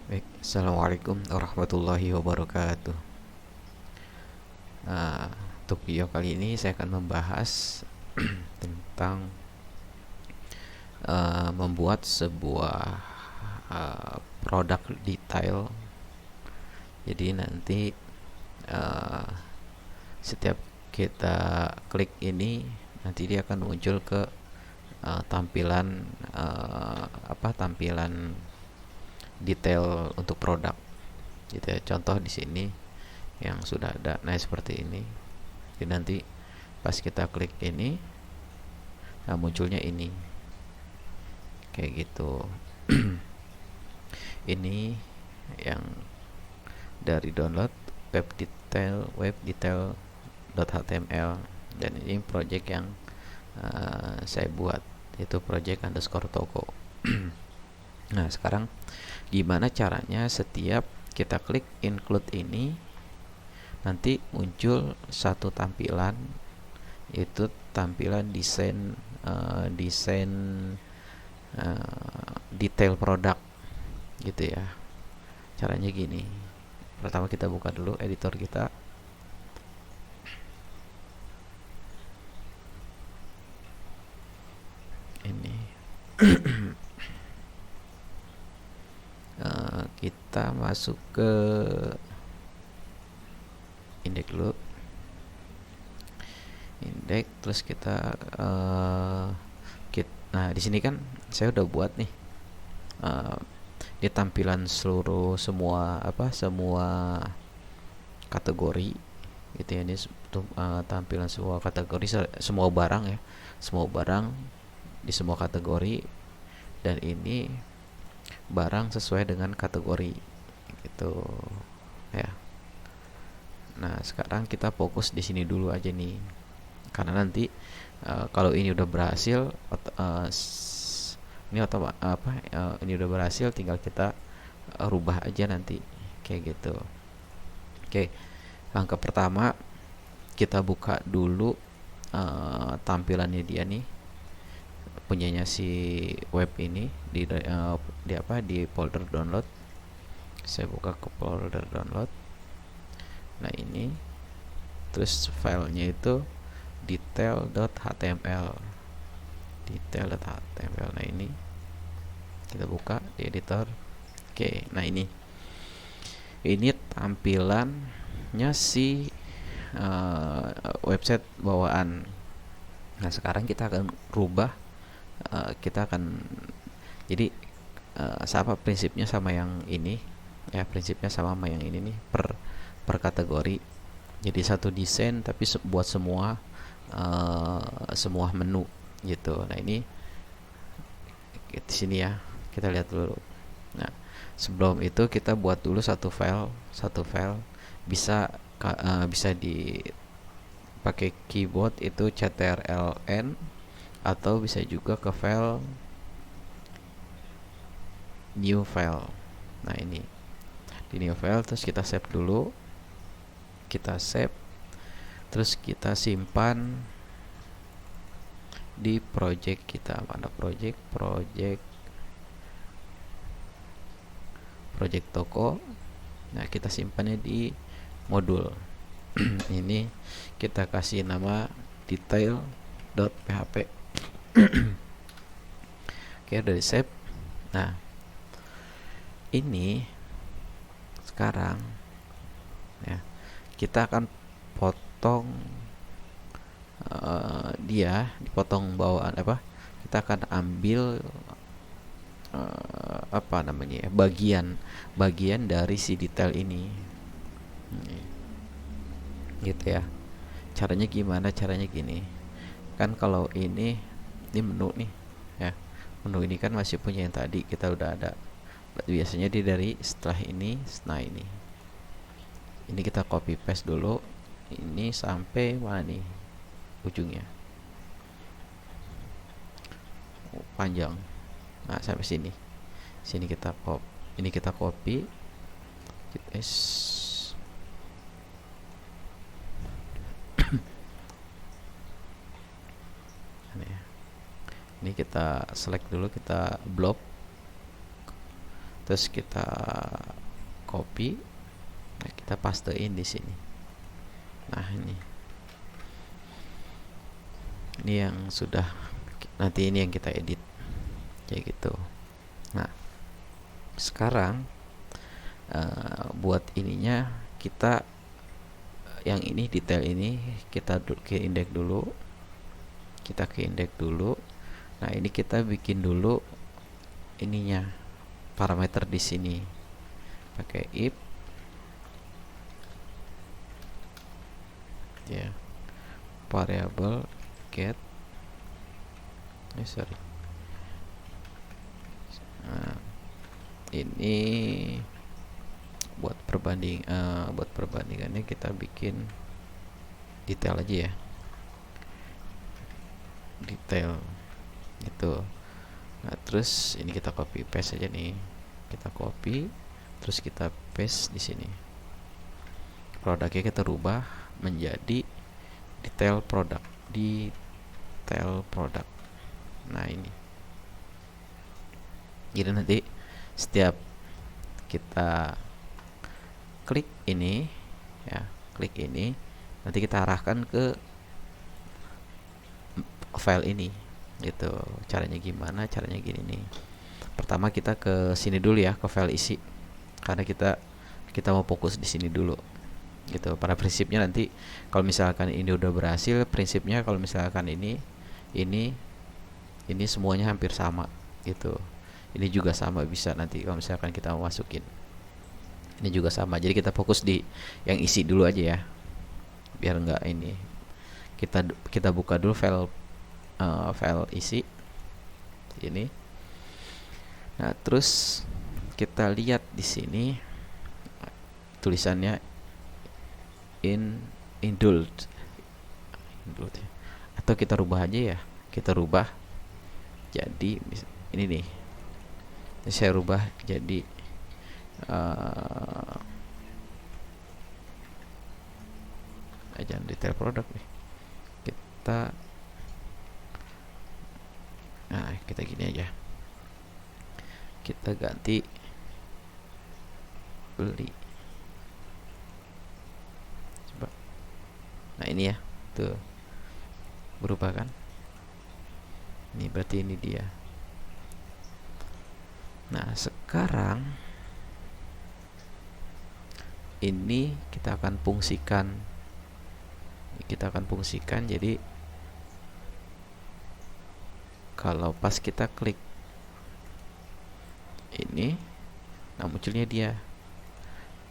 Baik, Assalamualaikum warahmatullahi wabarakatuh. Nah, untuk video kali ini saya akan membahas tentang membuat sebuah produk detail. Jadi nanti uh, setiap kita klik ini, nanti dia akan muncul ke tampilan tampilan detail untuk produk. Gitu ya. Contoh di sini yang sudah ada, nah seperti ini. Jadi nanti pas kita klik ini, nah munculnya ini kayak gitu. Ini yang dari download web detail.html, dan ini project yang saya buat, itu project underscore toko. Nah sekarang gimana caranya setiap kita klik include ini, nanti muncul satu tampilan, yaitu tampilan desain detail produk gitu ya. Caranya gini, pertama kita buka dulu editor kita. Ini kita masuk ke indeks dulu, indeks, terus kita nah di sini kan saya udah buat nih di tampilan seluruh semua kategori gitu ya. Ini tampilan semua kategori, semua barang ya, semua barang di semua kategori, dan ini barang sesuai dengan kategori gitu ya. Nah sekarang kita fokus di sini dulu aja nih, karena nanti kalau ini udah berhasil, ini udah berhasil, tinggal kita rubah aja nanti kayak gitu. Oke, langkah pertama kita buka dulu tampilannya dia nih, punyanya si web ini di folder download. Saya buka ke folder download. Nah ini, terus filenya itu detail.html. Nah ini kita buka di editor. Oke, nah ini tampilannya si website bawaan. Nah sekarang kita akan rubah, kita akan jadi sama prinsipnya sama yang ini ya, prinsipnya sama yang ini nih, per kategori. Jadi satu desain tapi buat semua menu gitu. Nah ini di sini ya, kita lihat dulu. Nah sebelum itu kita buat dulu satu file. Bisa dipakai keyboard itu ctrln, atau bisa juga ke file new file. Nah ini di new file, terus kita save dulu, terus kita simpan di project kita. Mana project toko. Nah kita simpannya di modul. Ini kita kasih nama detail.php. Oke, udah di save. Nah ini sekarang ya, kita akan potong dia dipotong bawaan kita akan ambil bagian dari si detail ini. Gitu ya. Caranya gini, kan kalau ini menu nih ya, menu ini kan masih punya yang tadi kita udah ada. Biasanya setelah ini ini kita copy paste dulu ini sampai mana nih ujungnya, panjang. Nah sampai sini kita copy. Ini kita select dulu, kita block terus kita copy, nah kita pastein di sini. Nah ini yang sudah, nanti ini yang kita edit kayak gitu. Nah sekarang buat ininya kita yang ini, detail ini kita ke indeks dulu, nah ini kita bikin dulu ininya, parameter di sini pakai if ya, variable get sorry. Nah, ini buat perbandingannya kita bikin detail aja ya, detail itu. Nah terus ini kita copy paste aja nih, kita copy terus kita paste di sini. Produknya kita rubah menjadi detail produk. Nah ini, jadi nanti setiap kita klik ini ya, nanti kita arahkan ke file ini gitu. Caranya gimana? Caranya gini nih. Pertama kita ke sini dulu ya, ke file isi, karena kita mau fokus di sini dulu gitu. Pada prinsipnya nanti kalau misalkan ini udah berhasil, prinsipnya kalau misalkan ini semuanya hampir sama gitu. Ini juga sama bisa nanti kalau misalkan kita mau masukin. Ini juga sama. Jadi kita fokus di yang isi dulu aja ya, biar enggak ini. Kita buka dulu file isi ini. Nah terus kita lihat di sini tulisannya indult, atau kita rubah aja ya, kita rubah jadi ini nih, saya rubah jadi jangan detail produk nih, kita gini aja, kita ganti beli. Coba, nah ini ya, tuh berubah kan, ini berarti ini dia. Nah sekarang ini kita akan fungsikan, jadi kalau pas kita klik ini, nah munculnya dia,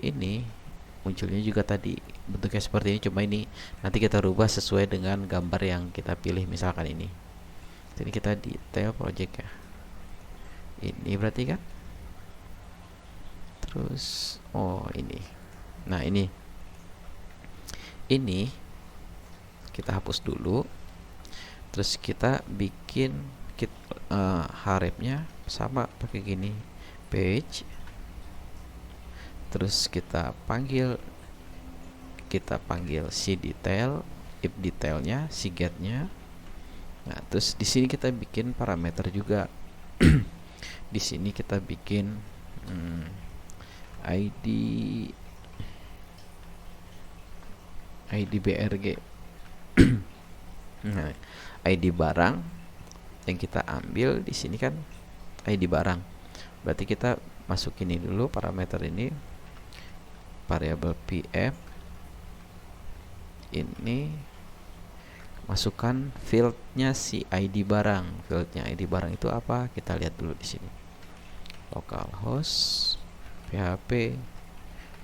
ini munculnya juga tadi bentuknya seperti ini, cuma ini nanti kita rubah sesuai dengan gambar yang kita pilih. Misalkan ini kita detail project ya, ini berarti kan, terus ini, nah ini kita hapus dulu, terus kita bikin harapnya sama pakai gini, page, terus kita panggil si detail, if detailnya, si getnya. Nah terus di sini kita bikin parameter juga. Di sini kita bikin ID BRG. Nah, ID barang yang kita ambil di sini kan ID barang. Berarti kita masukin ini dulu, parameter ini, variabel pf ini, masukkan fieldnya si ID barang. Fieldnya ID barang itu apa? Kita lihat dulu di sini. Localhost php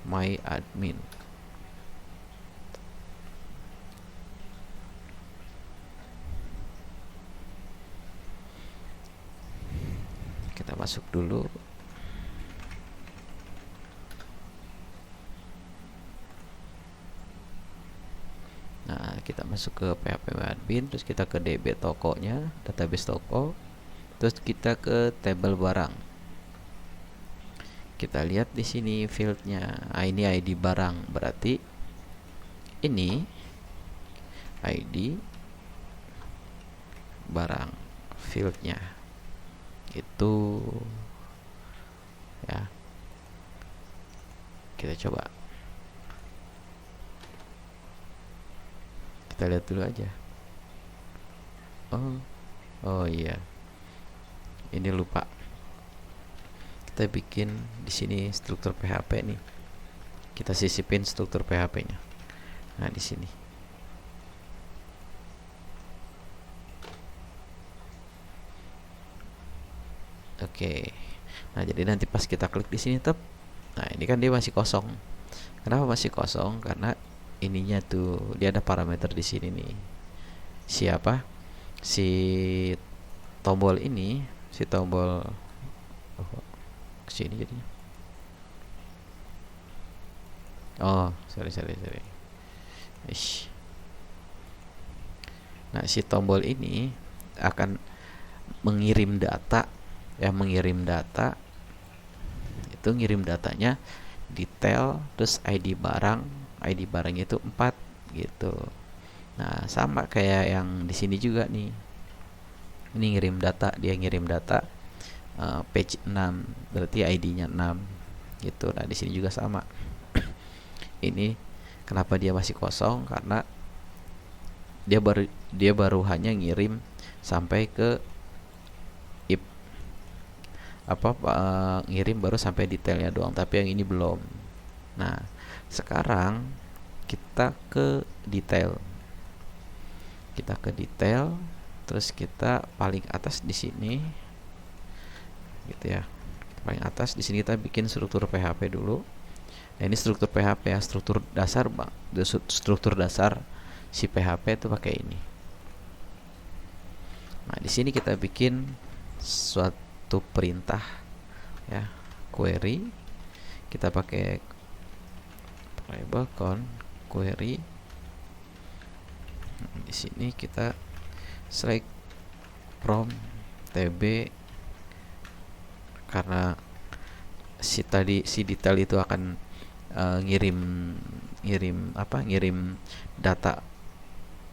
my admin. Kita masuk dulu. Nah, kita masuk ke php my admin, terus kita ke db tokonya, database toko, terus kita ke table barang. Kita lihat di sini fieldnya. Ini ID barang, berarti ini ID barang fieldnya itu ya. Kita coba, kita lihat dulu aja. Oh, oh iya, ini lupa. Kita bikin di sini struktur PHP nih. Kita sisipin struktur PHP-nya. Nah, di sini. Oke. Nah, jadi nanti pas kita klik di sini tep. Nah, ini kan dia masih kosong. Kenapa masih kosong? Karena ininya tuh dia ada parameter di sini nih. Siapa? Si tombol ini, si tombol sini jadinya. Oh, sorry. Ish. Nah, si tombol ini akan mengirim data, mengirim data. Itu ngirim datanya detail terus ID barangnya itu 4 gitu. Nah, sama kayak yang di sini juga nih. Ini ngirim data, dia ngirim data page 6, berarti ID-nya 6 gitu. Nah, di sini juga sama. Ini kenapa dia masih kosong? Karena dia baru hanya ngirim sampai ke ngirim baru sampai detailnya doang, tapi yang ini belum. Nah, sekarang kita ke detail. Terus kita paling atas di sini gitu ya. Paling atas di sini kita bikin struktur PHP dulu. Nah, ini struktur PHP ya, struktur dasar, Bang. Struktur dasar si PHP itu pakai ini. Nah, di sini kita bikin suatu perintah ya, query. Kita pakai variable count query. Di sini kita select from tb, karena si detail itu akan ngirim data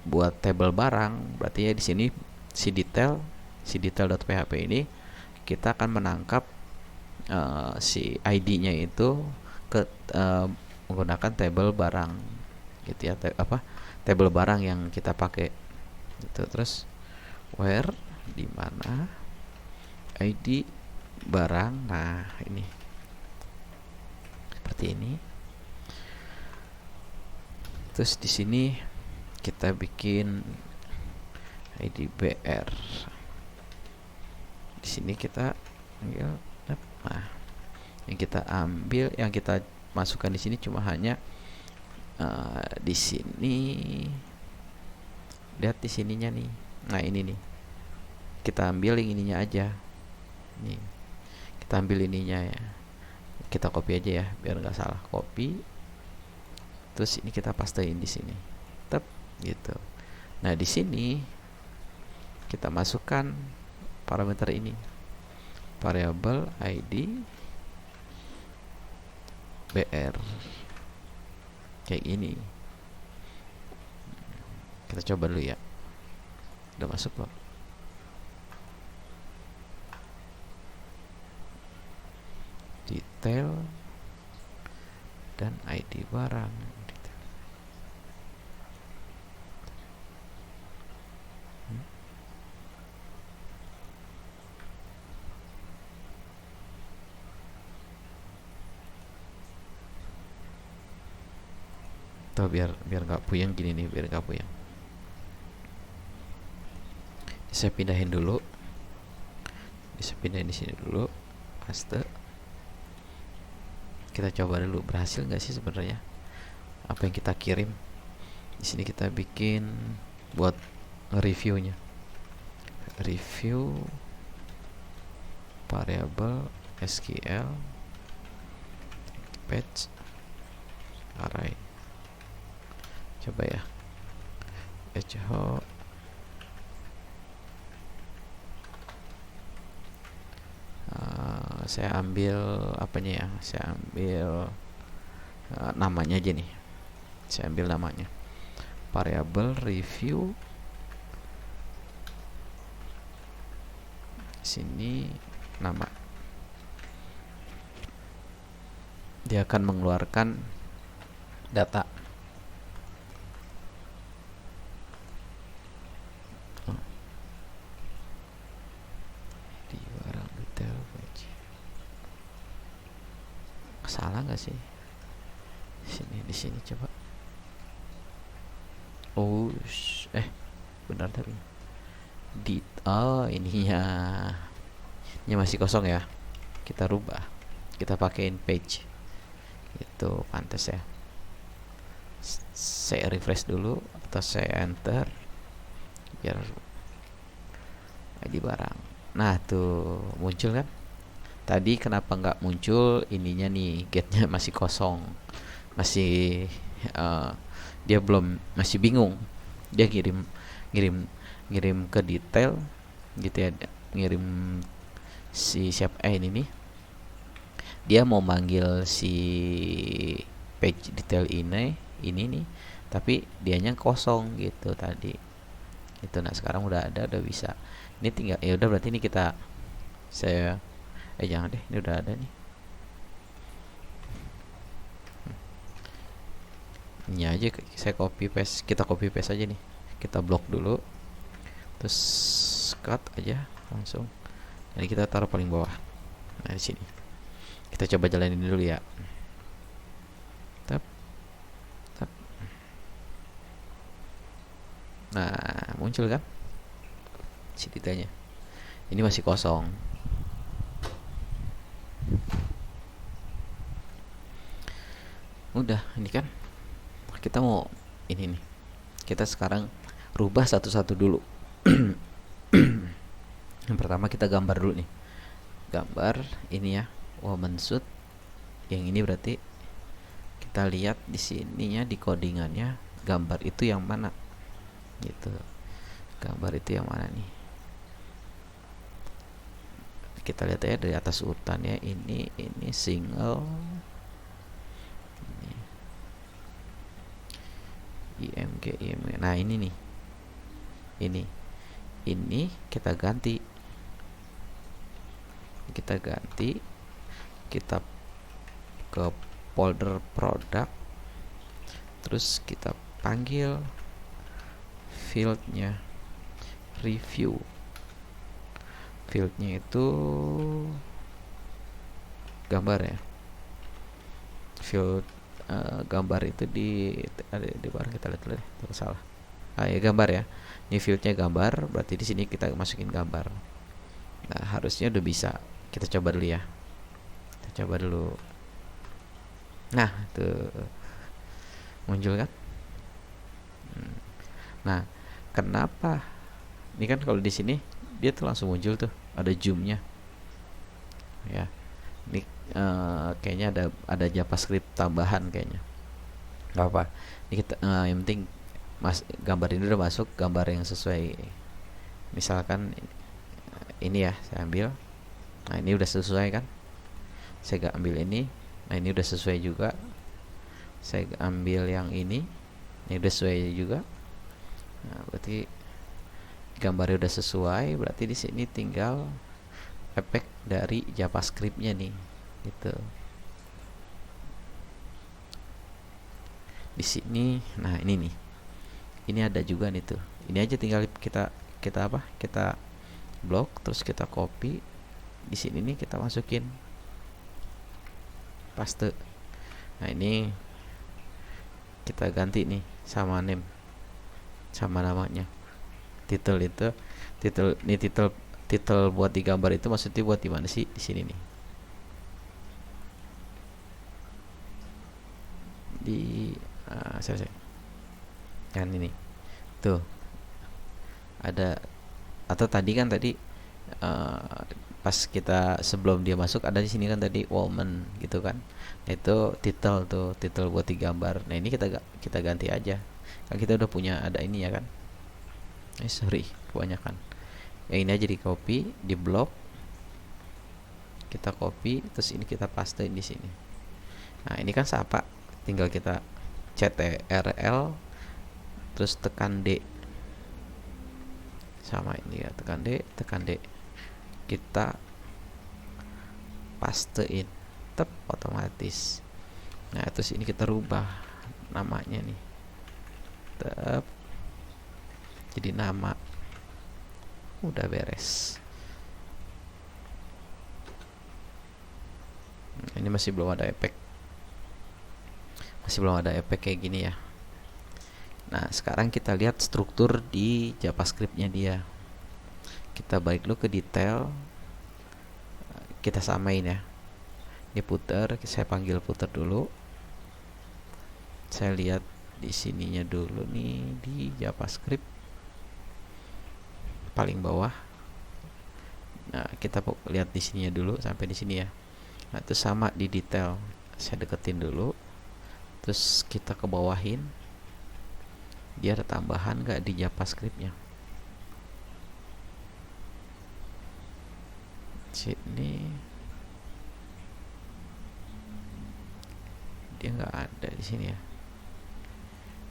buat tabel barang. Berarti ya di sini si detail.php ini kita akan menangkap si ID-nya itu ke menggunakan tabel barang gitu ya, tabel barang yang kita pakai gitu. Terus where, di mana ID barang. Nah, ini seperti ini. Terus di sini kita bikin ID BR. Di sini kita ambil, nah, yang kita masukkan di sini cuma hanya di sini. Lihat di sininya nih. Nah, ini nih. Kita ambil yang ininya aja. Nih. Kita ambil ininya ya. Kita copy aja ya biar nggak salah. Copy. Terus ini kita pastein di sini. Tep gitu. Nah, di sini kita masukkan parameter ini. Variable ID BR. Kayak gini. Kita coba dulu ya. Udah masuk belum? Detail dan ID barang. Tuh, biar nggak puyeng gini nih, biar nggak puyeng. Saya pindahin dulu. Bisa pindahin di sini dulu. Paste. Kita coba dulu berhasil nggak sih sebenarnya apa yang kita kirim. Di sini kita bikin buat nge-reviewnya. Review variable SQL page array. Coba ya. Saya ambil apanya ya? Saya ambil namanya aja nih. Saya ambil namanya. Variable review. Sini nama. dia akan mengeluarkan data. Di barang detail page. Salah nggak sih? Di sini coba. Oh, benar tapi ininya masih kosong ya. Kita rubah. Kita pakein page. Itu pantas ya. Saya refresh dulu atau saya enter biar ID barang. Nah, tuh muncul kan? Tadi kenapa nggak muncul ininya nih, getnya masih kosong, masih dia belum, masih bingung. Dia ngirim ngirim ngirim ke detail gitu ya, ngirim si siapa ini nih, dia mau manggil si page detail ini nih, tapi dianya kosong gitu tadi itu. Nah sekarang udah ada, udah bisa. Ini tinggal ya udah, berarti ini saya jangan deh, ini udah ada nih. Ini aja saya copy paste, kita copy paste aja nih. Kita blok dulu, terus cut aja langsung. Ini kita taruh paling bawah. Nah di sini kita coba jalanin dulu ya. Tap. Nah muncul kan si detailnya. Ini masih kosong. Udah, ini kan kita mau ini nih. Kita sekarang rubah satu-satu dulu. Yang pertama kita gambar dulu nih. Gambar ini ya, woman suit. Yang ini berarti kita lihat di sininya, di codingannya, gambar itu yang mana gitu. Gambar itu yang mana nih? Kita lihat ya dari atas urutannya. Ini single, IMG. Nah ini nih, ini kita ganti, kita ke folder produk, terus kita panggil fieldnya review. Fieldnya itu gambar ya, field gambar itu ada di barang. Kita lihat dulu deh, kalau salah. Ya gambar ya, ini fieldnya gambar, berarti di sini kita masukin gambar. Nah harusnya udah bisa. Kita coba dulu ya, nah tuh muncul kan. Nah kenapa ini kan, kalau di sini dia tuh langsung muncul tuh, ada zoomnya ya. Ini kayaknya ada JavaScript tambahan kayaknya. Gak apa, ini kita yang penting gambar ini udah masuk, gambar yang sesuai. Misalkan ini ya, saya ambil. Nah ini udah sesuai kan, saya ambil ini. Nah ini udah sesuai juga, saya ambil yang ini udah sesuai juga. Nah berarti gambarnya udah sesuai, berarti di sini tinggal efek dari JavaScript-nya nih gitu. Di sini, nah ini nih, ini ada juga nih tuh. Ini aja tinggal kita blok, terus kita copy. Di sini nih kita masukin, paste. Nah ini kita ganti nih sama name, sama namanya. Title buat di gambar itu maksudnya buat di mana sih? Di sini nih, di kan ini tuh ada. Atau tadi pas kita sebelum dia masuk ada di sini kan tadi woman gitu kan. Nah, itu title buat di gambar. Nah ini kita ganti aja kan, kita udah punya ada ini ya kan. Kebanyakan yang ini aja di copy, di blok, kita copy, terus ini kita pastein di sini. Nah ini kan siapa, tinggal kita CTRL terus tekan D, sama ini ya, tekan D, kita pastein, otomatis Nah terus ini kita rubah namanya nih, tetap jadi nama, udah beres. Ini masih belum ada efek, kayak gini ya. Nah sekarang kita lihat struktur di JavaScript-nya dia. Kita balik dulu ke detail, kita samain ya. Ini footer, saya panggil footer dulu. Saya lihat di sininya dulu nih, di JavaScript paling bawah. Nah kita lihat di sininya dulu sampai di sini ya. Nah itu sama di detail, saya deketin dulu, terus kita ke bawahin, dia ada tambahan nggak di JavaScript-nya. Sini dia nggak ada di sini ya.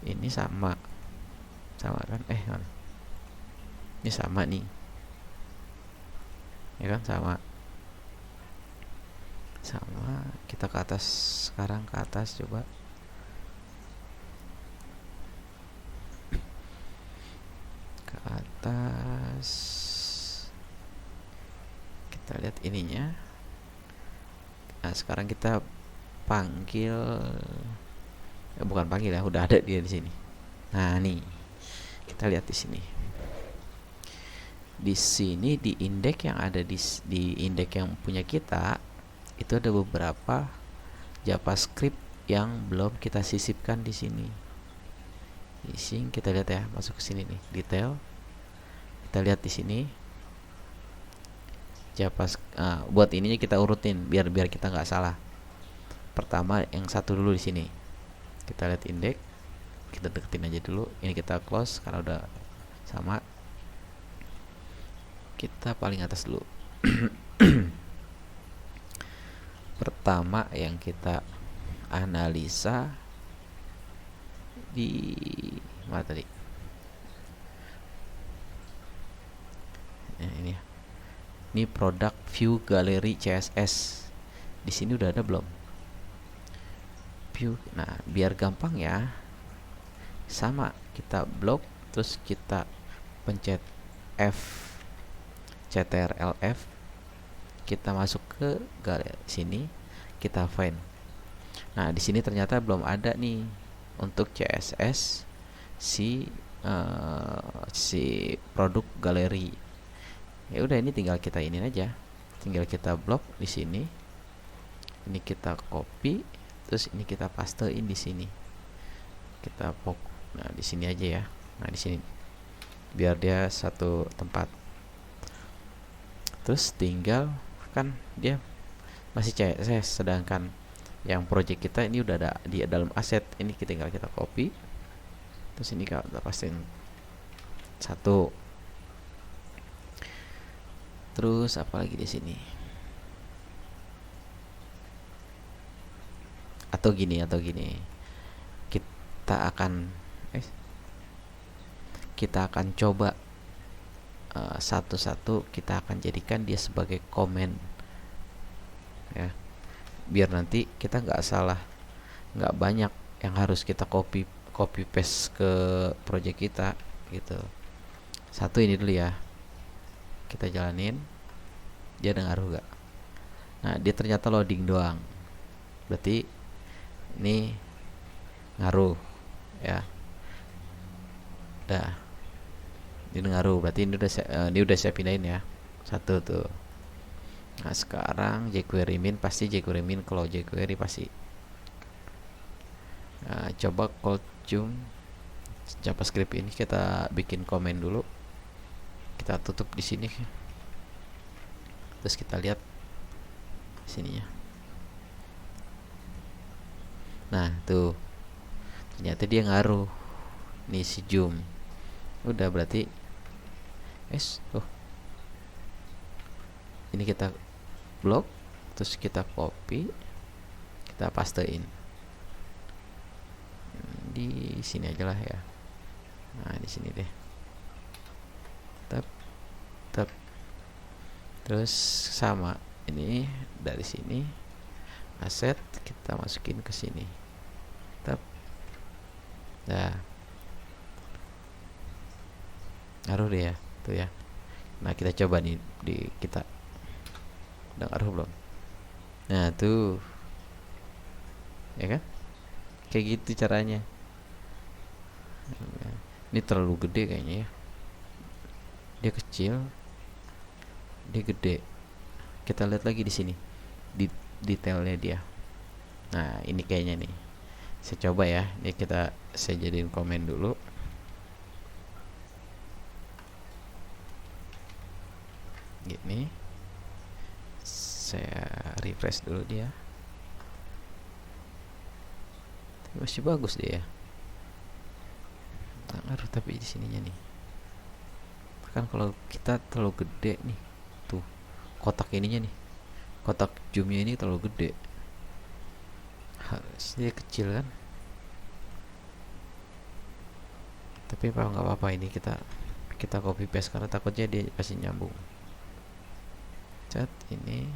Ini sama kan? Ini sama nih, ya kan, sama. Kita ke atas sekarang, ke atas coba. Ke atas kita lihat ininya. Nah sekarang kita panggil, bukan panggil ya, udah ada dia di sini. Nah nih kita lihat di sini. Di sini di indeks yang ada di indeks yang punya kita itu ada beberapa JavaScript yang belum kita sisipkan di sini. Di sini kita lihat ya, masuk ke sini nih, detail. Kita lihat di sini JavaScript. Buat ininya kita urutin biar kita nggak salah. Pertama yang satu dulu di sini. Kita lihat indeks, kita deketin aja dulu. Ini kita close karena udah sama. Kita paling atas dulu. Pertama yang kita analisa di mana tadi? Ini ya. Ini product view gallery CSS. Di sini udah ada belum? View. Nah, biar gampang ya. Sama, kita blok terus kita pencet F, CTRL-F, kita masuk ke galeri sini, kita find. Nah di sini ternyata belum ada nih untuk CSS si produk galeri. Ya udah, ini tinggal kita ini aja, tinggal kita blok di sini. Ini kita copy, terus ini kita pastein di sini. Kita pop. Nah di sini aja ya. Nah di sini biar dia satu tempat. Terus tinggal kan dia masih CSS, sedangkan yang project kita ini udah ada di dalam aset. Ini tinggal kita copy, terus ini kita pastiin satu. Terus apalagi di sini, atau gini kita akan coba satu-satu, kita akan jadikan dia sebagai komen ya, biar nanti kita nggak salah, nggak banyak yang harus kita copy paste ke project kita gitu. Satu ini dulu ya, kita jalanin, dia ada ngaruh gak? Nah dia ternyata loading doang, berarti ini ngaruh ya. Dah, ini ngaruh, berarti ini udah saya pindahin ya, satu tuh. Nah sekarang jQuery min, pasti jQuery min, kalau jQuery pasti. Nah, coba call zoom JavaScript ini kita bikin komen dulu, kita tutup di sini, terus kita lihat sininya. Nah tuh ternyata dia ngaruh nih si zoom. Udah berarti ini kita blok, terus kita copy, kita pastein di sini aja lah ya. Nah di sini deh, terus sama ini dari sini aset, kita masukin ke sini. Tap. Nah, ngaruh deh ya tuh ya. Nah, kita coba nih di kita, udah ngaruh belum? Nah tuh, ya kan, kayak gitu caranya. Ini terlalu gede kayaknya ya, dia kecil, dia gede. Kita lihat lagi di sini di detailnya dia. Nah ini kayaknya nih, saya coba ya, ini saya jadiin komen dulu. Gini, saya refresh dulu dia. Masih bagus dia ya, nggak ngaruh tapi di sininya nih. Kan kalau kita terlalu gede nih, tuh kotak ininya nih, kotak zoomnya ini terlalu gede, harusnya kecil kan. Tapi apa nggak apa-apa, ini kita copy paste karena takutnya dia pasti nyambung. Cat ini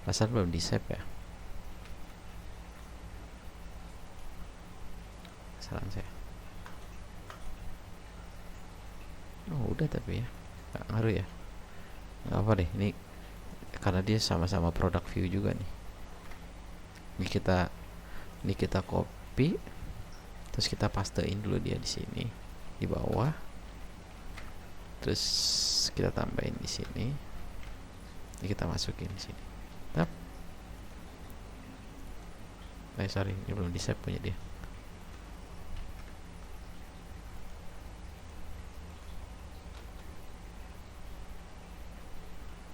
perasaan belum di save ya, saran saya. Oh udah, tapi ya nggak ngaruh ya, nggak apa deh ini, karena dia sama-sama produk view juga nih. Ini kita copy, terus kita pastein dulu dia di sini di bawah, terus kita tambahin di sini, ini kita masukin di sini. Tap. Sorry, ini belum di save punya dia.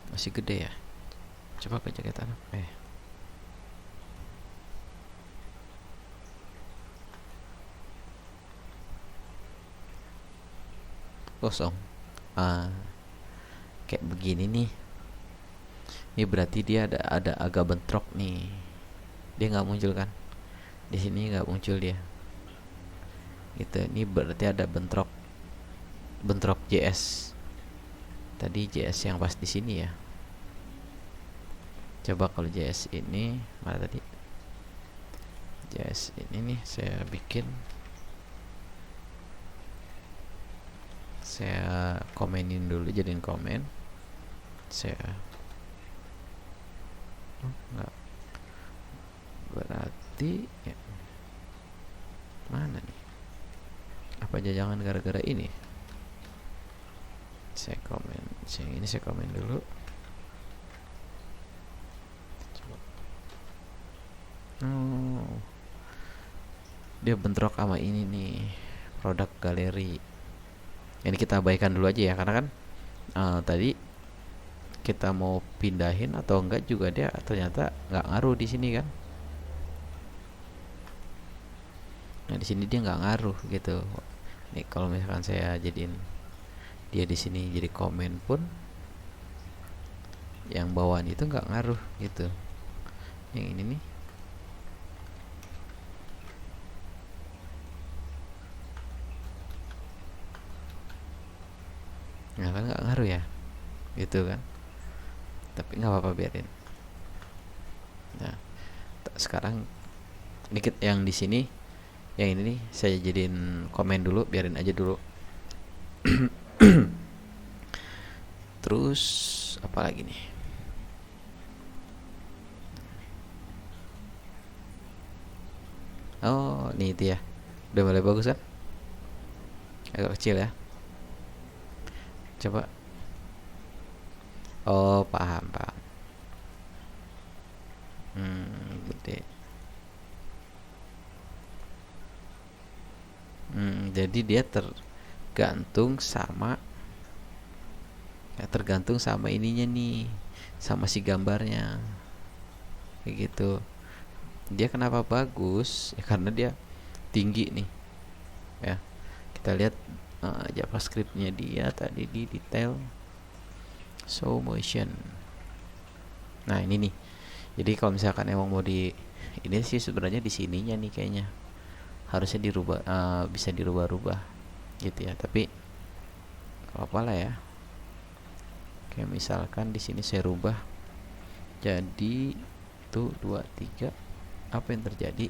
Masih gede ya, coba kecoklatan kosong. Kayak begini nih, ini berarti dia ada agak bentrok nih, dia nggak muncul kan, di sini nggak muncul dia gitu. Ini berarti ada bentrok JS tadi, JS yang pas di sini ya. Coba kalau JS ini mana tadi, JS ini nih, saya komenin dulu, jadiin komen. Saya enggak, berarti ya, mana nih, apa jangan gara-gara ini. Saya komen dulu. Coba. Dia bentrok sama ini nih, produk galeri. Ini kita abaikan dulu aja ya, karena kan tadi kita mau pindahin atau enggak juga dia ternyata nggak ngaruh di sini kan. Nah di sini dia nggak ngaruh gitu. Nih kalau misalkan saya jadiin dia di sini jadi komen pun, yang bawaan itu nggak ngaruh gitu. Yang ini nih, nah kan nggak ngaruh ya, gitu kan. Tapi nggak apa-apa, biarin. Nah sekarang dikit yang di sini, yang ini nih saya jadiin komen dulu, biarin aja dulu. Terus apa lagi nih? Oh nih itu ya, udah mulai bagus kan, agak kecil ya. Coba. Oh paham. Gede. Jadi dia tergantung sama ininya nih, sama si gambarnya kayak gitu. Dia kenapa bagus ya, karena dia tinggi nih ya. Kita lihat JavaScript-nya dia tadi di detail show motion. Nah ini nih, jadi kalau misalkan emang mau ini sih sebenarnya di sininya nih kayaknya harusnya dirubah, bisa dirubah-rubah gitu ya, tapi apa lah ya, Kayak misalkan di sini saya rubah jadi tuh 2 3, apa yang terjadi?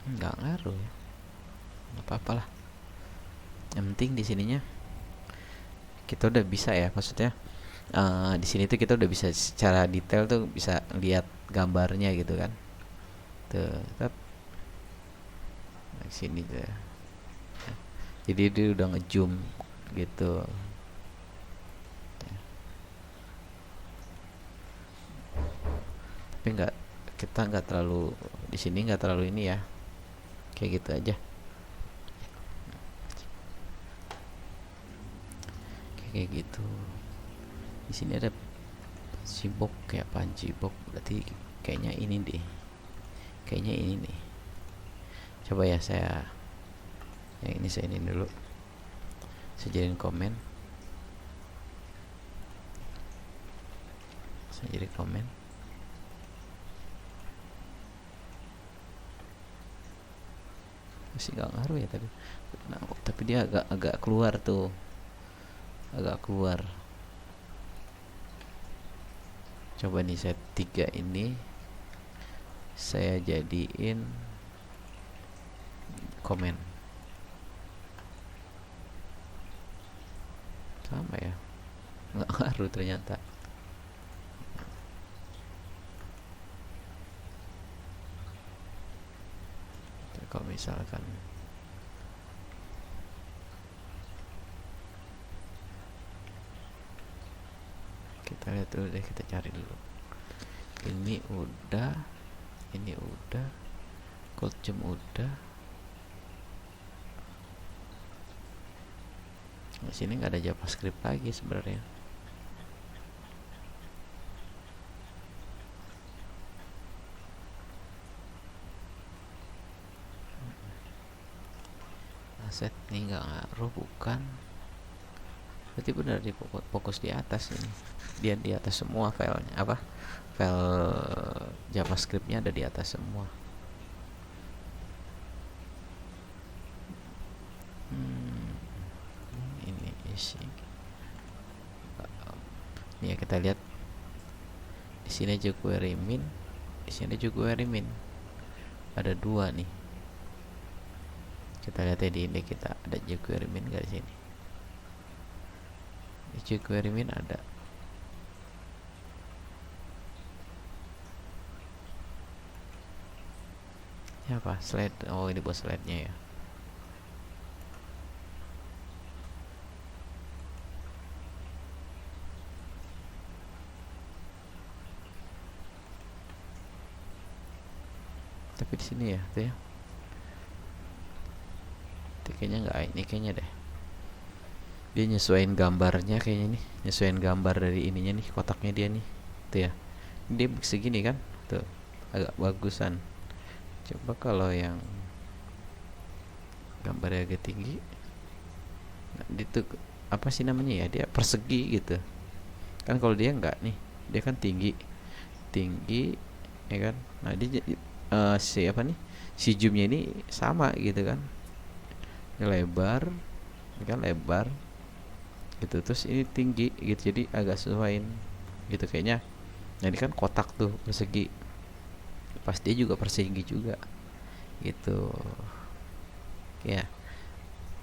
Nggak ngaruh ya, nggak apa-apa lah. Yang penting di sininya kita udah bisa ya, maksudnya di sini tuh kita udah bisa secara detail tuh bisa lihat gambarnya gitu kan. Tuh, tetap di sini tuh. Jadi dia udah ngezoom gitu. Tapi nggak, kita nggak terlalu di sini, nggak terlalu ini ya, kayak gitu aja, kayak gitu. Di sini ada sibuk kayak panci box, berarti kayaknya ini deh, kayaknya ini nih. Coba ya saya yang ini, saya ini dulu, saya jadiin komen, saya jadi komen. Masih nggak ngaruh ya tapi, nah, tapi dia agak keluar tuh, agak keluar. Coba nih saya 3 ini saya jadiin komen, sama ya, nggak ngaruh ternyata. Kalau misalkan kita lihat dulu deh, kita cari dulu. Ini udah, ini udah, cold jam udah. Di sini nggak ada JavaScript lagi sebenarnya. Aset nih nggak ngaruh, bukan? Berarti benar di fokus di atas ini. Dia di atas semua filenya, apa? File JavaScriptnya ada di atas semua. Ini isi. Nih ya, kita lihat di sini jQuery min, di sini jQuery min. Ada 2 nih. Kita lihat ya di ini, kita ada jQuery min nggak di sini? Di jQuery min ada. Ini apa? Slide. Oh, ini buat slide-nya ya. Tapi di sini ya, tuh ya. Kayaknya nggak, ini kayaknya deh. Dia nyesuaiin gambarnya kayaknya nih, nyesuaiin gambar dari ininya nih, kotaknya dia nih. Tuh ya. Dia segini kan? Tuh. Agak bagusan. Coba kalau yang gambarnya agak tinggi. Nah, itu apa sih namanya ya? Dia persegi gitu. Kan kalau dia enggak nih, dia kan tinggi. Tinggi ya kan? Nah, dia si apa nih? Si zoomnya ini sama gitu kan? Ini lebar, ini kan lebar gitu, terus ini tinggi gitu, jadi agak sesuaiin gitu kayaknya. Nah, ini kan kotak tuh persegi, pas dia juga persegi juga gitu ya.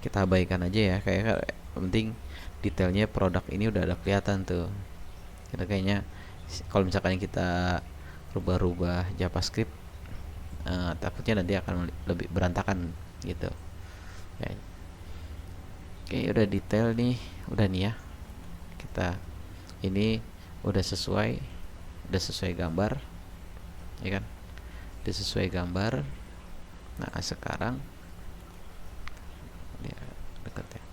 Kita abaikan aja ya, kayak penting detailnya produk ini udah ada kelihatan tuh. Kita kayaknya kalau misalkan kita rubah-rubah JavaScript, takutnya nanti akan lebih berantakan gitu ya. Oke, udah detail nih, udah nih ya. Kita ini udah sesuai gambar, ya kan? Udah sesuai gambar. Nah, sekarang ya, dekat ya.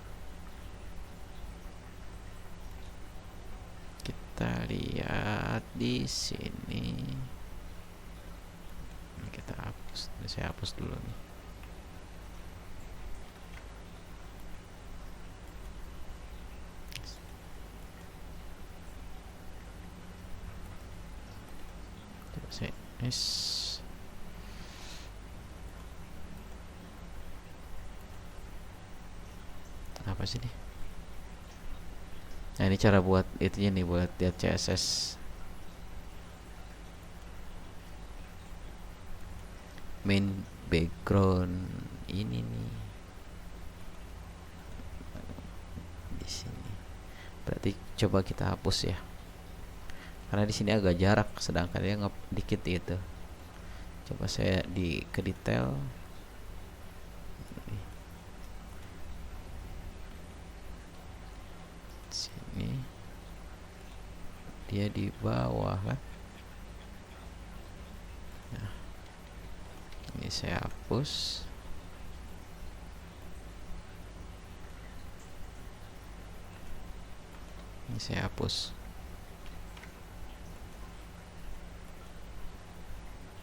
Kita lihat di sini. Kita hapus. Saya hapus dulu nih. Yes. apa sih nih? Nah ini cara buat itunya nih, buat lihat CSS. Main background ini nih di sini. Berarti coba kita hapus ya, karena di sini agak jarak, sedangkan dia dikit gitu. Coba saya ke detail. Sini dia di bawah kan. Nah, ini saya hapus. Ini saya hapus.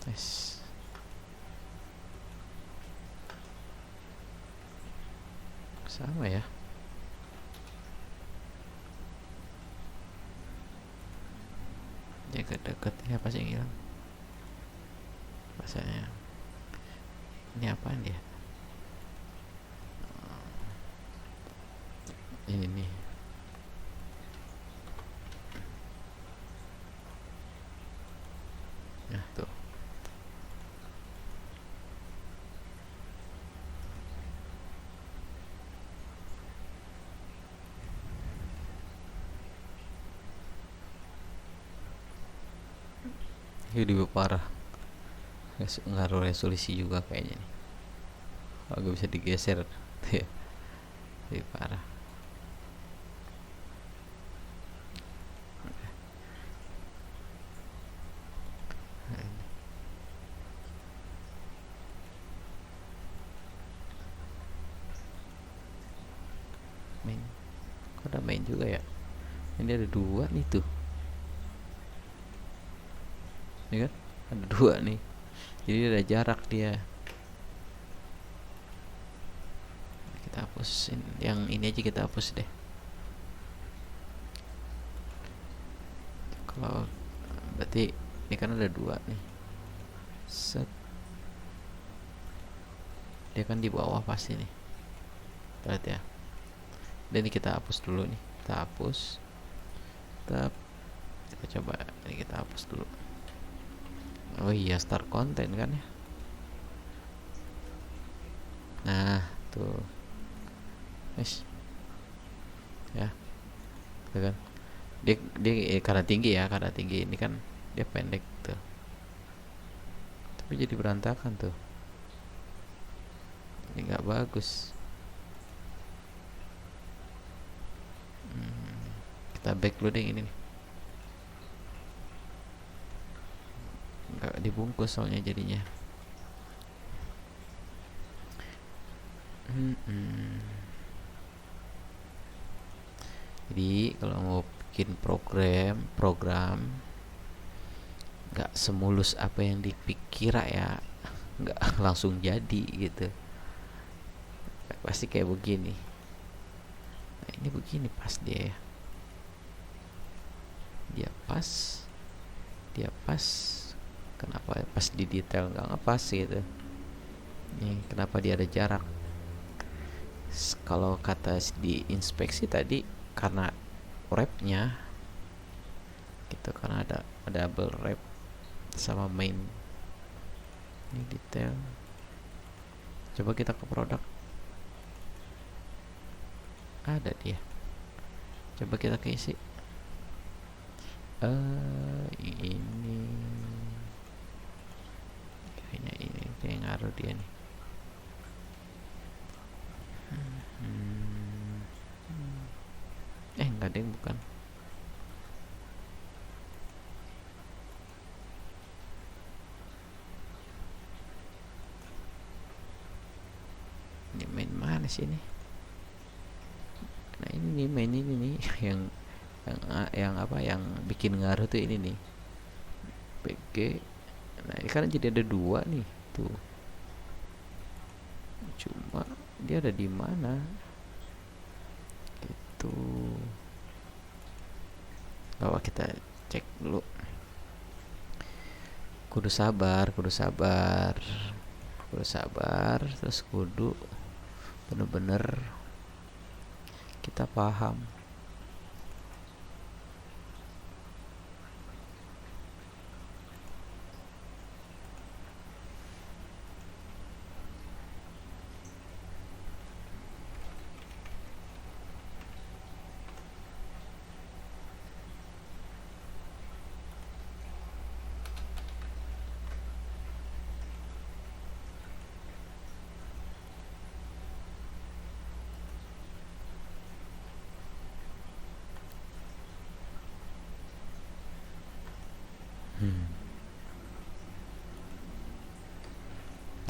Yes. Sama ya. Deket-deket ya, apa sih yang hilang? Rasanya ini apaan dia? Ini nih. Nah tuh. Ini lebih parah. Ngaruh resolusi juga kayaknya nih. Agak bisa digeser. Lebih parah. Main. Kok ada main juga ya? Ini ada dua nih tuh. Ini kan ada dua nih, jadi ada jarak dia. Kita hapusin yang ini aja, kita hapus deh. Kalau berarti ini kan ada dua nih. Set. Dia kan di bawah pasti nih. Lihat ya. Dan ini kita hapus dulu nih. Kita hapus. Kita coba ini, kita hapus dulu. Oh iya, start content kan ya. Nah tuh, guys ya, tuh kan dia karena tinggi ya, karena tinggi ini kan dia pendek tuh, tapi jadi berantakan tuh. Ini nggak bagus. Kita back dulu deh ini nih. Nggak dibungkus soalnya jadinya. Jadi kalau mau bikin program nggak semulus apa yang dipikir ya, nggak langsung jadi gitu. Pasti kayak begini. Nah ini begini pas dia pas. Kenapa pas di detail nggak ngepas gitu? Nih kenapa dia ada jarak? Kalau kata di inspeksi tadi karena wrapnya gitu, karena ada double wrap sama main. Ini detail. Coba kita ke produk, ada dia. Coba kita ke isi. Ini kayaknya ini kayak ngaruh dia nih. Enggak deh, bukan. Ini main mana sih ini? Nah ini nih main ini nih yang apa yang bikin ngaruh tuh ini nih, PG. Nah ini kan jadi ada dua nih tuh, cuma dia ada di mana gitu. Coba kita cek dulu. Kudu sabar, terus kudu bener-bener kita paham.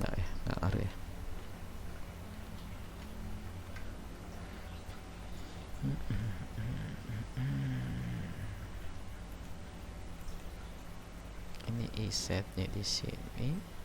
Nggak ya, nggak ngaruh ya. Ini isetnya di sini.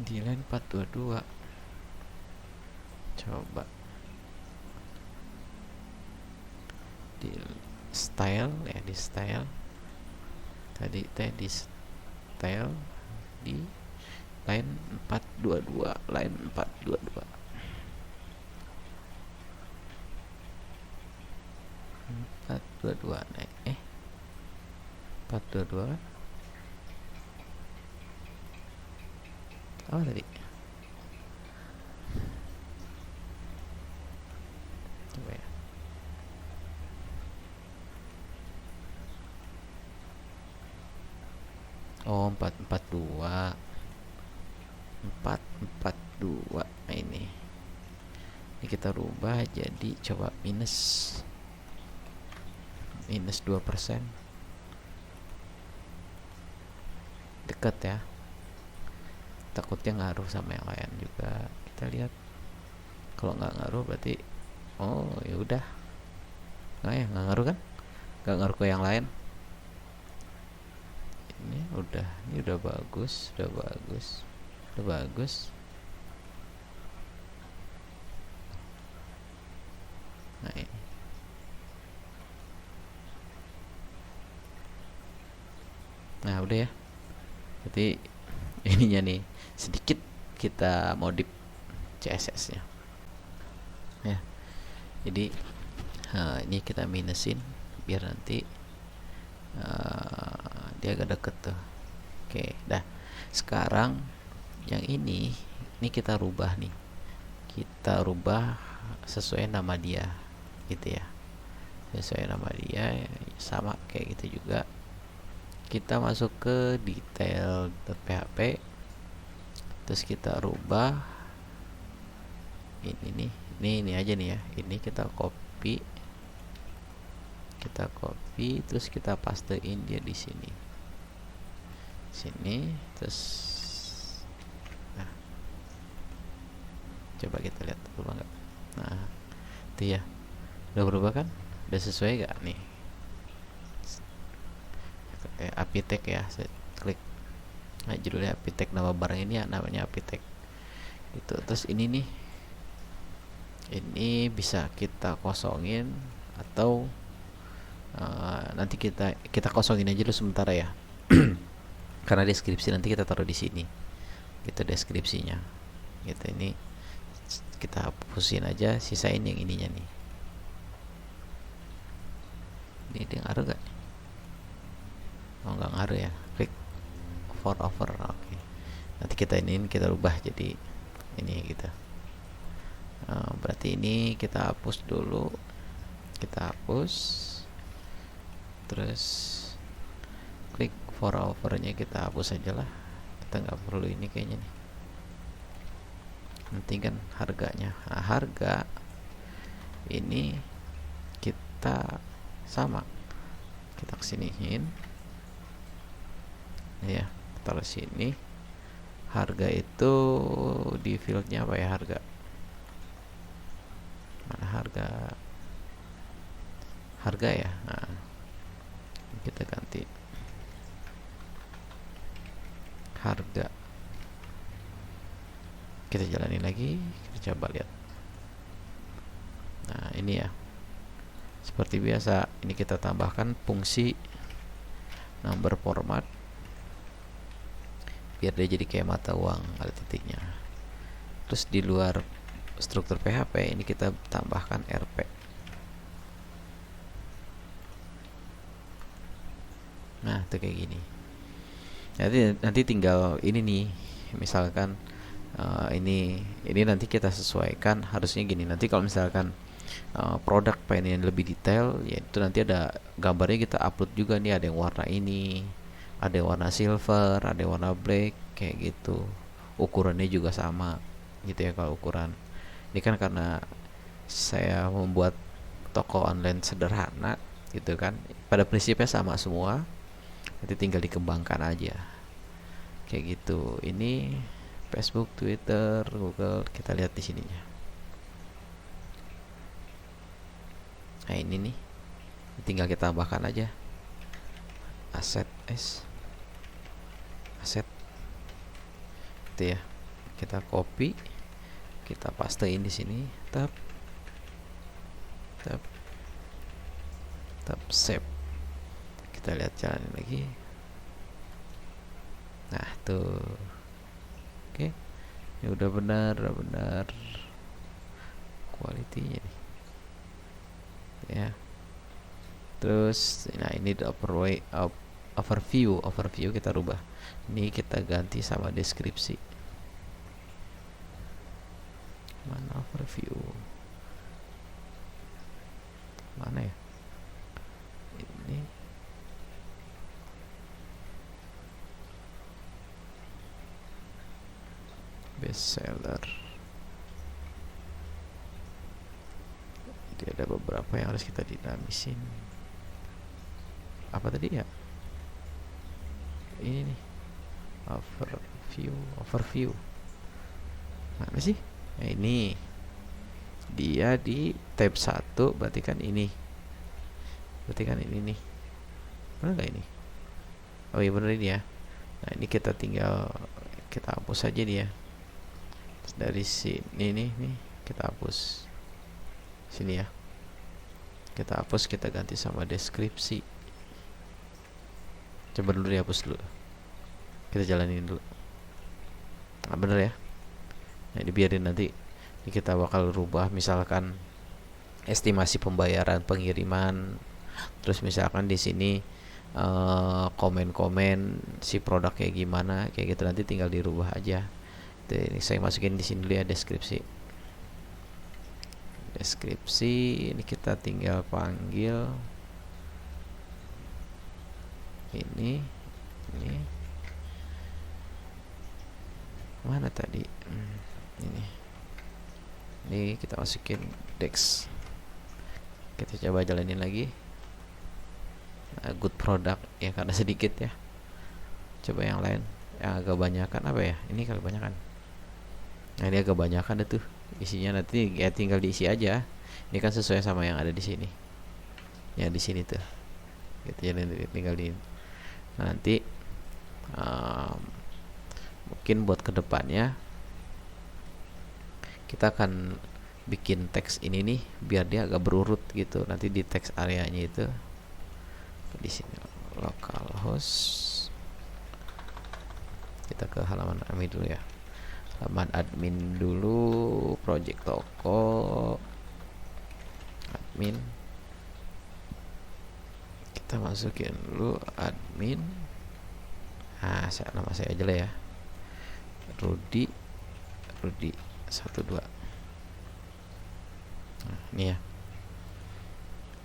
Di line 422. Coba di style ya, di style tadi di style di line 422, line 422 422 naik 422 kan apa tadi, coba ya. Oh, 442 442. Nah, ini kita rubah jadi coba minus 2%. Dekat ya, takutnya ngaruh sama yang lain juga. Kita lihat, kalau nggak ngaruh berarti oh ya udah, nggak ngaruh kan, nggak ngaruh ke yang lain. Ini udah bagus, udah bagus. Nah ini udah ya, berarti ininya nih sedikit kita modif CSS nya ya. Jadi ini kita minusin biar nanti dia agak deket tuh. Oke, dah. Sekarang yang ini kita rubah nih, kita rubah sesuai nama dia gitu ya, sesuai nama dia sama kayak gitu juga. Kita masuk ke detail.php, terus kita rubah ini nih, ini aja nih ya, ini kita copy terus kita pastein dia di sini terus. Nah, coba kita lihat berubah nggak. Nah itu ya, udah berubah kan, udah sesuai gak nih. Apitek ya, saya klik. Nah, judulnya Apitek, nama barang ini ya namanya Apitek itu. Terus ini nih, ini bisa kita kosongin atau nanti kita kosongin aja dulu sementara ya. Karena deskripsi nanti kita taruh di sini gitu, deskripsinya gitu. Ini kita hapusin aja, sisain yang ininya nih. Ini dia ngaruh gak? Oh, nggak ngaruh ya. Klik for over. Oke. Nanti kita rubah jadi ini gitu. Berarti ini kita hapus dulu. Kita hapus. Terus klik for overnya kita hapus aja lah. Kita nggak perlu ini kayaknya nih. Nanti kan harganya. Nah, harga ini kita sama. Kita kesiniin. Ya, taruh sini. Harga itu di fieldnya apa ya, harga mana, harga harga ya. Nah, kita ganti harga, kita jalani lagi, kita coba lihat. Nah ini ya, seperti biasa ini kita tambahkan fungsi number format biar dia jadi kayak mata uang, ada titiknya. Terus di luar struktur PHP ini kita tambahkan RP. Nah itu kayak gini. Nanti tinggal ini nih, misalkan ini nanti kita sesuaikan, harusnya gini. Nanti kalau misalkan produk pengen lebih detail, yaitu nanti ada gambarnya, kita upload juga nih, ada yang warna ini, ada yang warna silver, ada yang warna black, kayak gitu. Ukurannya juga sama gitu ya. Kalau ukuran ini kan karena saya membuat toko online sederhana gitu kan, pada prinsipnya sama semua, nanti tinggal dikembangkan aja kayak gitu. Ini Facebook, Twitter, Google, kita lihat di sininya. Nah ini nih, tinggal kita tambahkan aja aset aset itu ya. Kita copy, kita pastein di sini, tab save. Kita lihat jalan lagi. Nah tuh, oke, ini udah benar kualitinya nih ya. Terus nah ini the overview kita rubah, ini kita ganti sama deskripsi. Mana overview, mana ya, ini bestseller. Jadi ada beberapa yang harus kita dinamisin. Apa tadi ya, ini nih, overview mana sih? Nah ini dia di tab 1, berarti kan ini nih, benar nggak ini? Oh iya bener ini ya. Nah ini kita tinggal kita hapus aja dia. Terus dari sini nih kita hapus sini ya, kita hapus, kita ganti sama deskripsi. Coba dulu dihapus dulu, kita jalanin dulu. Nah bener ya. Nah dibiarin, nanti kita bakal rubah, misalkan estimasi pembayaran pengiriman, terus misalkan di sini komen-komen si produk kayak gimana, kayak gitu, nanti tinggal dirubah aja. Ini saya masukin di sini dulu ya, deskripsi. Ini kita tinggal panggil ini mana tadi, ini kita masukin Dex. Kita coba jalanin lagi. Good product ya, karena sedikit ya. Coba yang lain yang agak banyakan, apa ya, ini kalau banyakan. Nah ini agak banyakan itu isinya, nanti ya tinggal diisi aja. Ini kan sesuai sama yang ada di sini, yang di sini tuh gitu ya, tinggal di. Nah, nanti mungkin buat kedepannya kita akan bikin teks ini nih biar dia agak berurut gitu. Nanti di teks areanya itu di sini localhost, kita ke halaman admin dulu ya, halaman admin dulu, project toko admin, kita masukin dulu admin. Nah nama saya aja lah ya, Rudi 12. Nah, ini ya.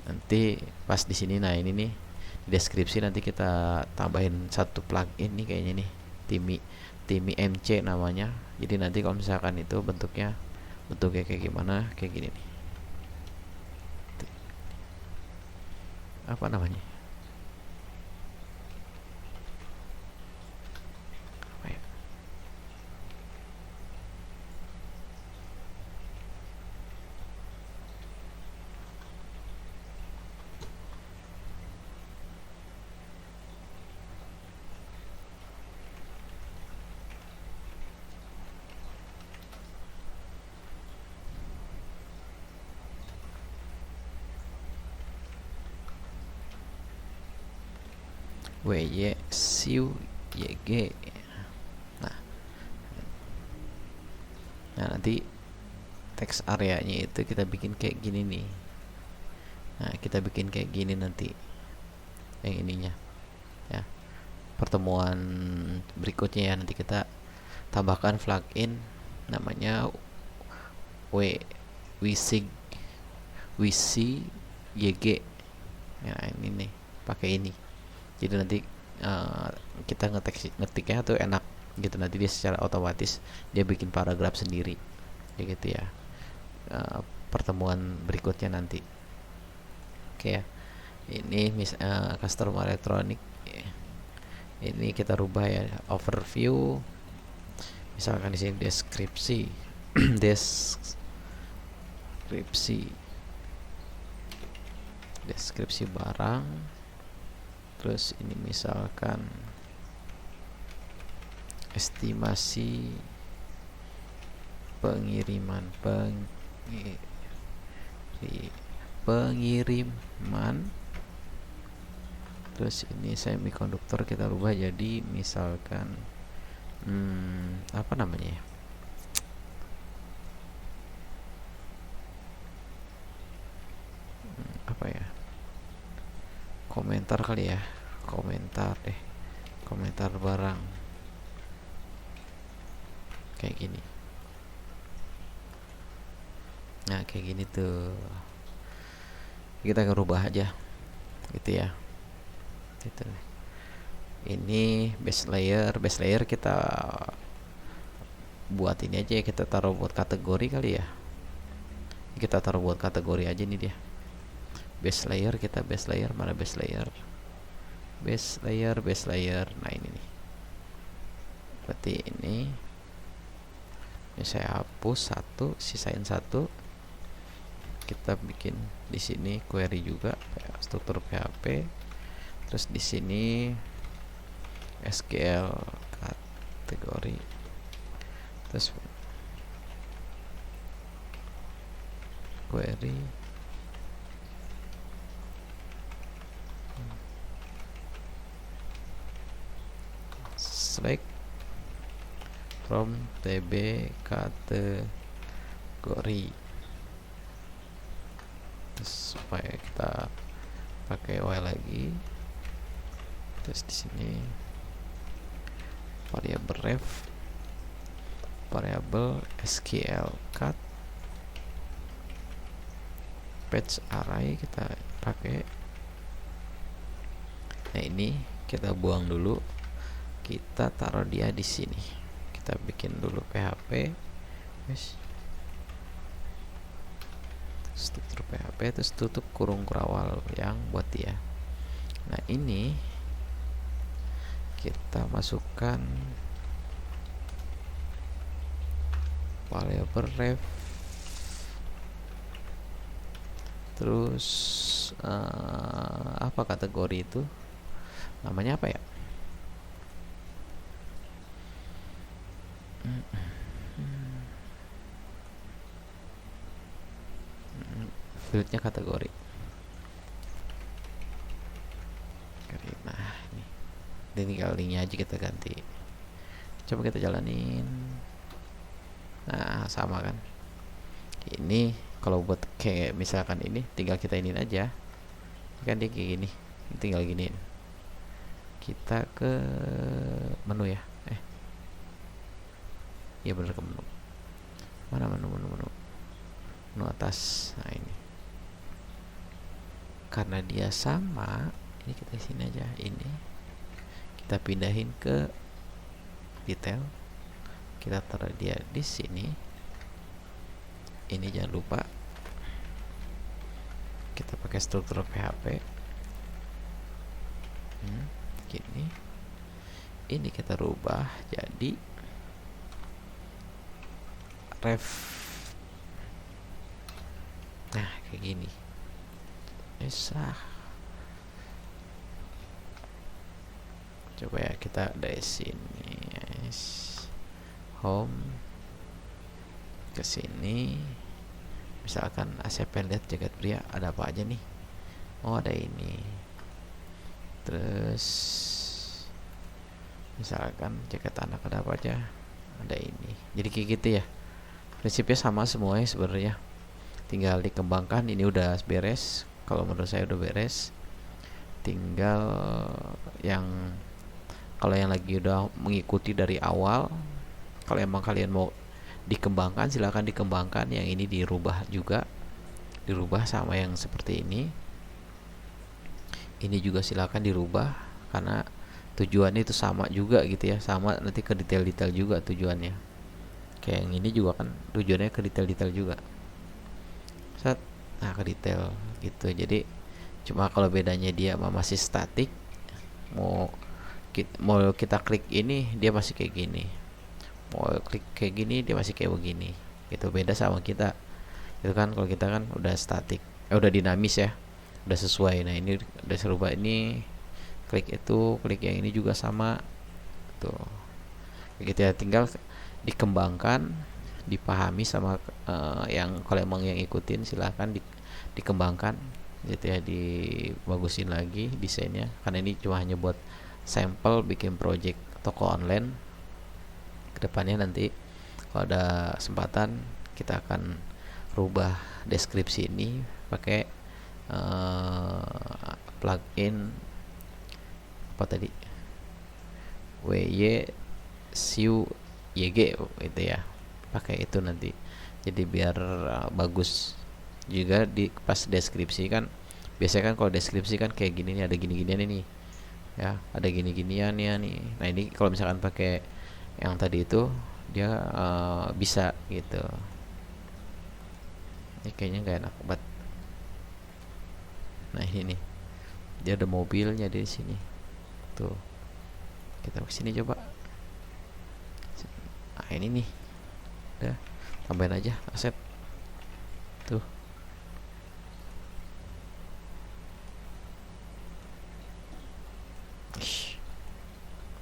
Nanti pas di sini, nah ini nih deskripsi, nanti kita tambahin satu plugin nih kayaknya nih, Timi MC namanya. Jadi nanti kalau misalkan itu bentuknya kayak gimana, kayak gini nih, apa namanya, apa ya? WY siu YG. Nah, nanti teks areanya itu kita bikin kayak gini nih. Nah, kita bikin kayak gini nanti yang ininya ya. Pertemuan berikutnya ya, nanti kita tambahkan plugin namanya WC YG ya, ini nih pakai ini. Jadi nanti kita ngetiknya tuh enak gitu, nanti dia secara otomatis dia bikin paragraf sendiri kayak gitu ya. Pertemuan berikutnya nanti. Oke ya, ini customer elektronik ini kita rubah ya, overview misalkan di sini deskripsi deskripsi barang. Terus ini misalkan estimasi pengiriman. Terus ini semikonduktor kita rubah jadi misalkan apa namanya ya, apa ya, komentar kali ya, komentar barang kayak gini. Nah kayak gini tuh kita ngerubah aja gitu ya, gitu. Ini base layer kita buat ini aja ya, kita taruh buat kategori kali ya, kita taruh buat kategori aja nih dia. Base layer mana base layer. Nah ini nih, berarti ini saya hapus satu, sisain satu. Kita bikin di sini query juga struktur PHP. Terus di sini SQL kategori. Terus query select from tb kategori. Terus supaya kita pakai while lagi. Terus di sini variable SQL cut page array kita pakai. Nah ini kita buang dulu, kita taruh dia di sini. Kita bikin dulu PHP, struktur PHP, terus tutup kurung kurawal yang buat dia. Nah ini kita masukkan variable ref, terus apa kategori itu namanya apa ya, fieldnya kategori. Nah ini tinggal linknya aja kita ganti, coba kita jalanin. Nah sama kan, ini kalau buat kayak misalkan ini tinggal kita iniin aja kan, dia kayak gini, tinggal giniin. Kita ke menu ya, iya bener, ke menu. Mana menu atas. Nah ini karena dia sama, ini kita sini aja, ini kita pindahin ke detail, kita taruh dia di sini. Ini jangan lupa kita pakai struktur PHP gini. Ini kita rubah jadi ref. Nah kayak gini bisa. Coba ya kita dari sini home ke sini, misalkan ACP lihat jagat pria ada apa aja nih. Oh ada ini, terus Misalkan jaket anak ada apa aja, ada ini. Jadi kayak gitu ya, prinsipnya sama semuanya sebenarnya, tinggal dikembangkan. Ini udah beres, kalau menurut saya udah beres. Tinggal yang, kalau yang lagi udah mengikuti dari awal, kalau emang kalian mau dikembangkan silahkan dikembangkan, yang ini dirubah juga, dirubah sama yang seperti ini juga silahkan dirubah, karena tujuannya itu sama juga gitu ya, sama nanti ke detail-detail juga tujuannya. Kayak yang ini juga kan tujuannya ke detail-detail juga. Set, nah ke detail gitu. Jadi cuma kalau bedanya dia masih statik, mau kita klik ini dia masih kayak gini, mau klik kayak gini dia masih kayak begini gitu. Beda sama kita itu kan, kalau kita kan udah statik, udah dinamis ya, udah sesuai. Nah ini udah serubah, ini klik itu, klik yang ini juga sama tuh gitu ya. Tinggal dikembangkan, dipahami sama yang, kalau emang yang ikutin silahkan dikembangkan gitu ya, dibagusin lagi desainnya, karena ini cuma hanya buat sampel bikin project toko online. Kedepannya nanti kalau ada kesempatan kita akan rubah deskripsi ini pakai plugin apa tadi, YG itu ya, pakai itu nanti. Jadi biar bagus juga di pas deskripsi kan. Biasanya kan kalau deskripsi kan kayak gini nih, ada gini-ginian ini ya, ada gini-ginian ya nih. Nah ini kalau misalkan pakai yang tadi itu dia bisa gitu. Ini kayaknya nggak enak banget. Nah ini nih, dia ada mobilnya di sini tuh. Kita kesini coba. Nah ini nih, udah tambahin aja aset tuh.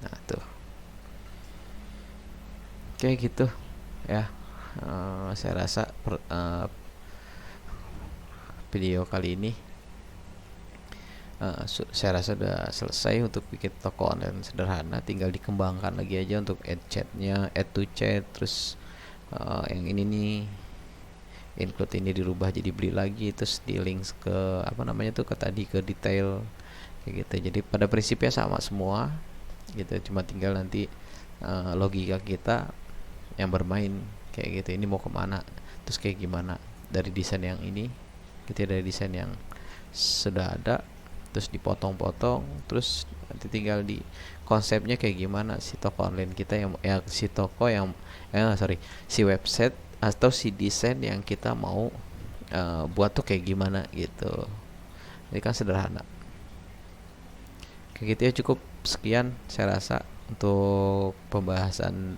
Nah tuh kayak gitu ya. Saya rasa video kali ini saya rasa udah selesai untuk bikin toko online sederhana. Tinggal dikembangkan lagi aja untuk add chatnya, add to chat, terus yang ini nih, include ini dirubah jadi beli lagi, terus di links ke apa namanya tuh, ke tadi ke detail kayak gitu. Jadi pada prinsipnya sama semua gitu, cuma tinggal nanti logika kita yang bermain kayak gitu. Ini mau kemana, terus kayak gimana dari desain yang ini gitu ya, dari desain yang sudah ada, terus dipotong-potong, terus nanti tinggal di konsepnya kayak gimana si toko online kita yang si toko yang si website atau si desain yang kita mau buat tuh kayak gimana gitu. Ini kan sederhana kayak gitu ya. Cukup sekian saya rasa untuk pembahasan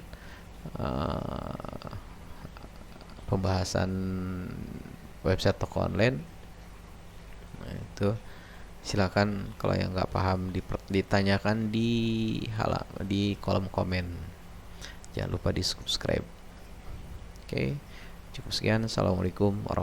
website toko online. Nah, itu silakan kalau yang nggak paham ditanyakan di kolom komen. Jangan lupa di subscribe. Oke, cukup sekian. Assalamualaikum warahmatullahi wabarakatuh.